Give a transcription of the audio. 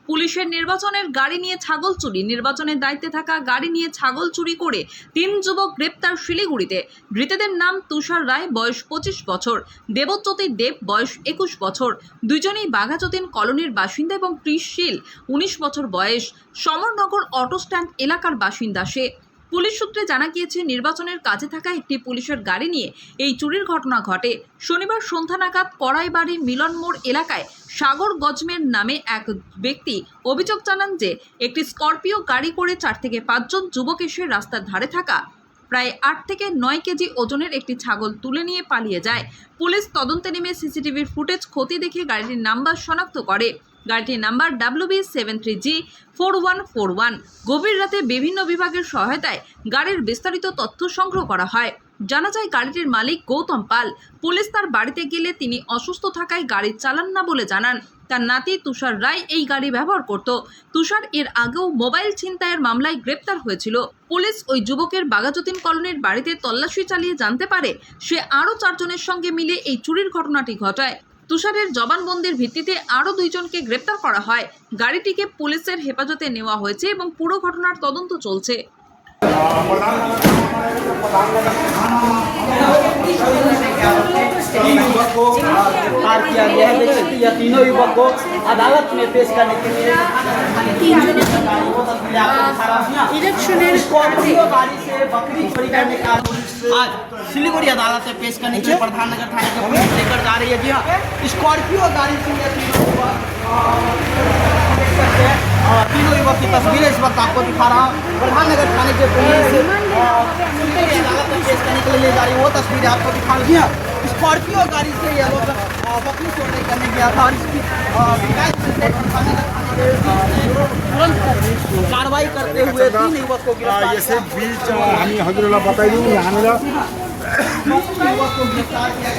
পুলিশের নির্বাচনের গাড়ি নিয়ে ছাগল চুরি। নির্বাচনের দায়িত্বে থাকা গাড়ি নিয়ে ছাগল চুরি করে 3 যুবক গ্রেপ্তার শিলিগুড়িতে। ধৃতদের নাম তুষার রায়, বয়স 25 বছর, দেবজ্যোতি দেব, বয়স 21 বছর। দুজনেই বাঘাযতীন কলোনির বাসিন্দা এবং কৃষ শীল, 19 বছর বয়স, সমরনগর অটো স্ট্যান্ড এলাকার বাসিন্দা সে। পুলিশ সূত্রে জানা গিয়েছে, নির্বাচনের কাজে থাকা একটি পুলিশের গাড়ি নিয়ে এই চুরির ঘটনা ঘটে। শনিবার সন্ধ্যা নাগাদ কড়াইবাড়ি মিলন মোড় এলাকায় সাগর গজমের নামে এক ব্যক্তি অভিযোগ জানান যে একটি স্করপিও গাড়ি করে 4 থেকে 5 জন যুবক এসে রাস্তার ধারে থাকা প্রায় 8 থেকে 9 কেজি ওজনের একটি ছাগল তুলে নিয়ে পালিয়ে যায়। পুলিশ তদন্তে নেমে সিসিটিভির ফুটেজ খতিয়ে দেখে গাড়িটির নাম্বার শনাক্ত করে। গাড়িটির নাম্বার WB73G4141। গভীর রাতে বিভিন্ন বিভাগের সহায়তায় গাড়ির বিস্তারিত তথ্য সংগ্রহ করা হয়। জানা যায়, গাড়িটির মালিক গৌতম পাল। পুলিশ তার বাড়িতে গেলে তিনি অসুস্থ থাকায় গাড়ি চালান না বলে জানান। তার নাতি তুষার রায় এই গাড়ি ব্যবহার করত। তুষার এর আগেও মোবাইল ছিনতাইয়ের মামলায় গ্রেপ্তার হয়েছিল। পুলিশ ওই যুবকের বাঘাযতীন কলোনির বাড়িতে তল্লাশি চালিয়ে জানতে পারে সে আরও 4 জনের সঙ্গে মিলে এই চুরির ঘটনাটি ঘটায়। তুষারের জবানবন্দির ভিত্তিতে আরও 2 জনকে গ্রেপ্তার করা হয়। গাড়িটিকে পুলিশের হেফাজতে নেওয়া হয়েছে এবং পুরো ঘটনার তদন্ত চলছে। तीनों युवक को अदालत में पेश करने के लिए इलेक्शনের गाड़ी से बकरी चोरी करने का आज सिलीगुड़ी अदालत में पेश करने के लिए प्रधान नगर थाने की पुलिस लेकर जा रही है। जी हाँ, स्कॉर्पियो गाड़ी से ये तीनों युवक की तस्वीरें इस वक्त आपको दिखा रहा हूँ। प्रधान नगर थाने के पुलिस सिलीगुड़ी अदालत में पेश करने के लिए ले जा रही है, वो तस्वीरें आपको दिखा रही है। स्कॉर्पियो गाड़ी से ये लोग बकरी चोरी करने गया था और इसकी तुरंत कार्रवाई करते हुए 3 युवक को गिरफ्तार यसै बीच हामी हजुरलाई बताइदिउँ हामीलाई युवक को गिरफ्तार किया।